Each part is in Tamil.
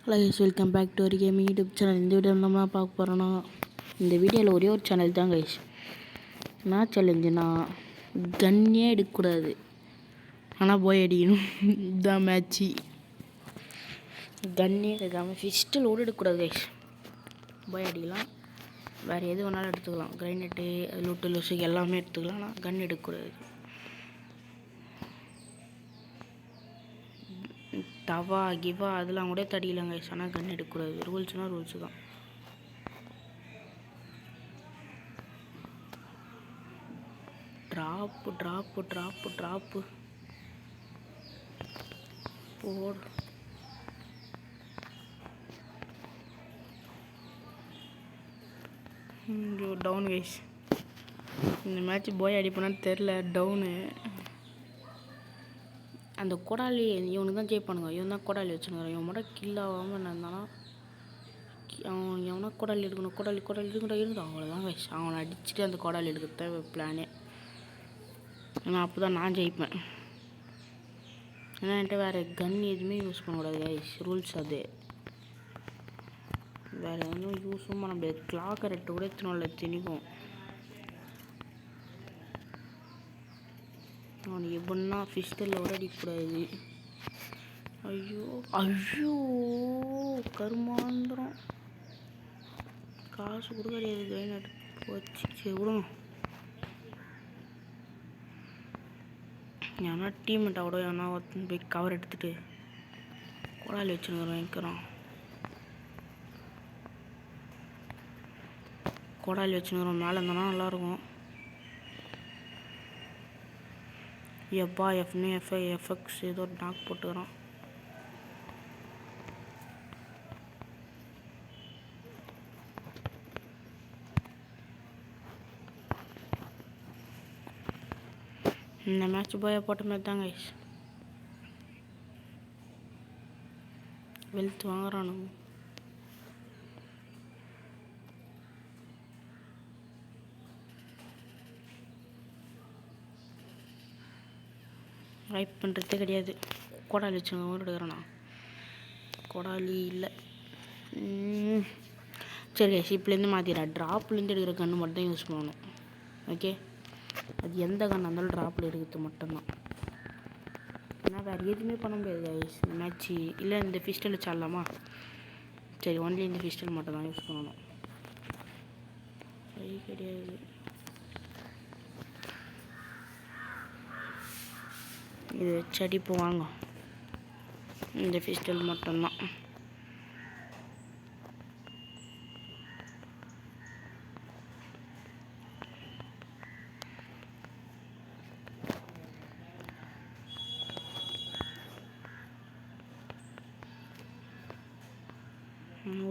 Hello guys, welcome back to ஒரு கேமிங் யூடியூப் சேனல். இந்த வீடியோ நம்ம பார்க்க போகிறோன்னா, இந்த வீடியோவில் ஒரே ஒரு சேனல் தான் கைஸ். என்ன சேலஞ்சுனா, கன்னே எடுக்கக்கூடாது, ஆனால் போய் அடிக்கணும். இதுதான் மேட்ச்சு. கன்னே எடுக்காமல் ஃபிஸ்ட்டு லோடு எடுக்கக்கூடாது கைஸ். போய் அடிக்கலாம், வேறு எது வேணாலும் எடுத்துக்கலாம். கிரைனட்டு, லூட்டு, லூசுக்கு எல்லாமே எடுத்துக்கலாம், ஆனால் கன் எடுக்கக்கூடாது. தவா கிவா அதெல்லாம் கூட தடிக்கலாம் கைஸ், ஆனால் கன் எடுக்கக்கூடாது. ரூல்ஸ்னால் ரூல்ஸு தான். ட்ராப்பு ட்ராப்பு ட்ராப்பு ட்ராப்பு போடு. Down guys. இந்த மேட்ச் போய் அடிப்போனான்னு தெரில. டவுனு. அந்த கொடாலி இவனுக்கு தான் ஜெயிப்பானுங்க. இவன் தான் கொடாலி வச்சுருக்கான். இவன் மட்டும் கில் ஆகாமல் என்ன இருந்தானா, அவன் எவனா கொடாலி எடுக்கணும். கொடாலி இருந்தான். அவ்வளோதான் கைஸ். அவனை அடிச்சுட்டு அந்த கொடாலி எடுக்கிறத பிளானே. ஏன்னா அப்போ தான் நான் ஜெயிப்பேன். ஏன்னா என்கிட்ட வேறு கன் எதுவுமே யூஸ் பண்ணக்கூடாது கைஸ். ரூல்ஸ் அது. வேறு எதுவும் யூஸும் பண்ண முடியாது. கிளாக் ரெட்டு கூட எத்தனை திணிக்கும். அவனுக்கு எப்படின்னா ஃபிஸ்டலில் கூட அடிக்கக்கூடாது. ஐயோ ஐயோ கருமாந்திரம். காசு கூட கிடையாது. கிரைனட் போச்சு. சரி விடுங்க. ஏன்னா டீம்மேட்டாவோட ஏன்னா போய் கவர் எடுத்துகிட்டு கொடாலி வச்சுருக்கிறோம். வைக்கிறான் கொடாலி வச்சுருக்கிறோம். மேலே இருந்தோன்னா நல்லாயிருக்கும். எப்பா எஃப்னு எஃப்எக்ஸ் ஏதோ நாக் போட்டுக்கிறான். இந்த மேட்ச் போய் போட்ட மாதிரி தான் கைஸ். வெல்த் வாங்குறானுங்க. ரைப் பண்ணுறதே கிடையாது. கொடாலி வச்சுங்க எடுக்கிறேண்ணா. கொடாலி இல்லை. சரி கைஸ், இப்போலேருந்து மாற்றிடுறேன். ட்ராப்லேருந்து எடுக்கிற கன்று மட்டும் தான் யூஸ் பண்ணணும். ஓகே, அது எந்த கண்ணாக இருந்தாலும் ட்ராப்பில் எடுக்கிறது மட்டும்தான். ஏன்னா வேறு எதுவுமே பண்ண முடியாது கைஸ் இந்த மேட்ச்சு. இல்லை இந்த பிஸ்டல் வச்சாடலாமா? சரி, ஒன்லி இந்த பிஸ்டல் மட்டும் தான் யூஸ் பண்ணணும். சரி கிடையாது. இது வச்சு அடிப்போம் வாங்க. இந்த பிஸ்டல் மட்டும்தான்.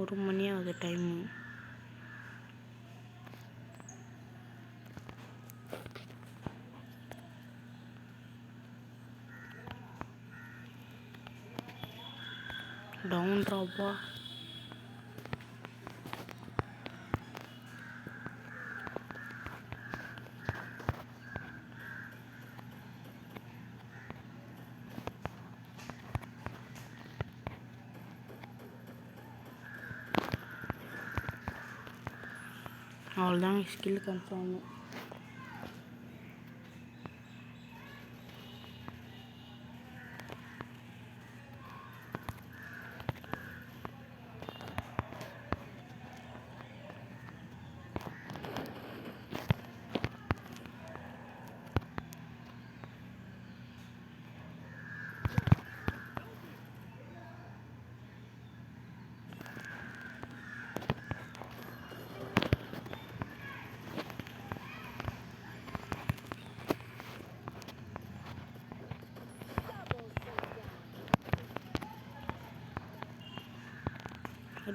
ஒரு மணி ஆகுது டைமு. டவுன் ட்ராப்பா. அவ்வளோதான் ஸ்கில் கன்ஃபார்மு.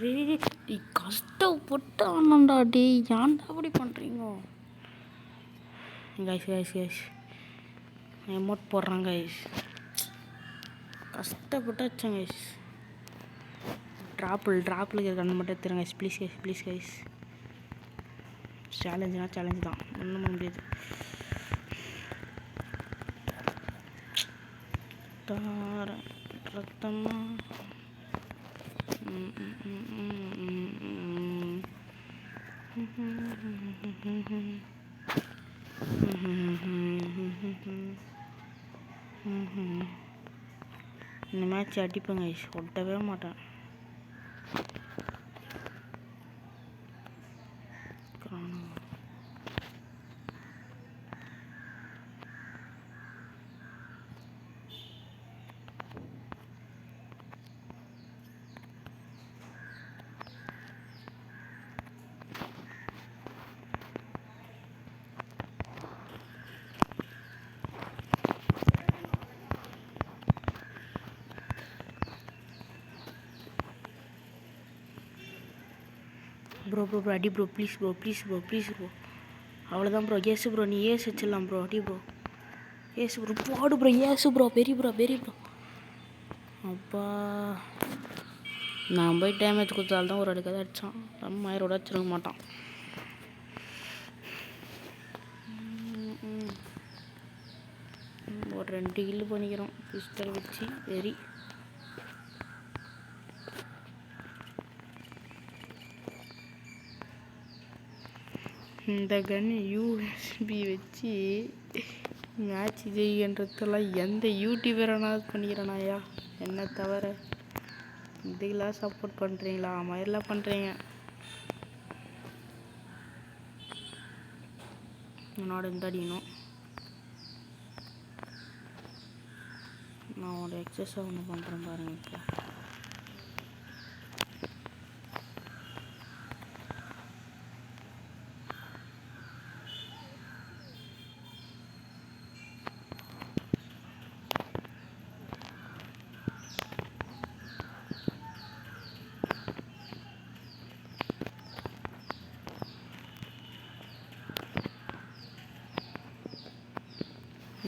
ரே கஷ்டப்பட்டு ஆனண்டா. டே ஏன்டா அப்படி பண்ணுறீங்க கைஸ்? எமௌண்ட் போடுறாங்க கைஸ். கஷ்டப்பட்டு வச்சேன் கைஸ். ட்ராப்பில் இருக்கிற கண்ணு மட்டும் எடுத்துருங்க கைஸ். Please guys. சேலஞ்சுனா சேலஞ்சு தான், ஒன்றும் பண்ண முடியாது. ரத்தமாக இந்த மேட்ச் அடிப்பேங்க, ஒட்டவே மாட்டேன். ப்ரோ அடி ப்ரோ, ப்ளீஸ் ப்ரோ. அவ்வளோதான் ப்ரோ. ஏசு ப்ரோ, நீ ஏசு வச்சிடலாம் ப்ரோ. அடி ப்ரோ, ஏசு ப்ரோ, போடு ப்ரோ. ஏசு ப்ரோ, பெரிய ப்ரோ. அப்பா, நான் போய் டேமேஜ் கொடுத்தால்தான் ஒரு அடுக்காத அடித்தான். நம்ம ஆயிரோட அடிச்சிருக்க மாட்டான். ஒரு 2 கில்லு பண்ணிக்கிறோம் பிஸ்டல் வச்சு. வெரி இந்த கன்று யூஎஸ்பி வச்சு மேட்ச் ஜெயின்றதெல்லாம் எந்த யூடியூபரானாவது பண்ணிக்கிறேனாயா? என்ன தவிர இதுக்கெல்லாம் சப்போர்ட் பண்ணுறீங்களா? மாதிரிலாம் பண்ணுறீங்க. என்னோட இந்த அடிக்கணும். நான் ஒரு எக்ஸசைஸ் ஒன்று பண்ணுறேன் பாருங்க. இப்போ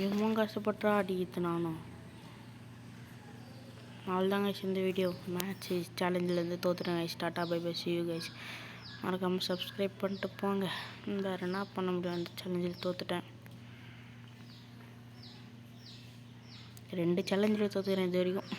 எவ்வளோ கஷ்டப்பட்டா அடிக்கிது நானும். அவ்வளோதாங்க இந்த வீடியோ. மேட்ச் சேலஞ்சிலேருந்து தோத்துட்டேன் guys. Tata bye bye, see you guys. மறக்காமல் சப்ஸ்கிரைப் பண்ணிட்டு போங்க. வேறு என்ன பண்ண முடியும், அந்த சேலஞ்சில் தோத்துட்டேன். 2 சேலஞ்சில் தோத்துக்கிறேன் இது வரைக்கும்.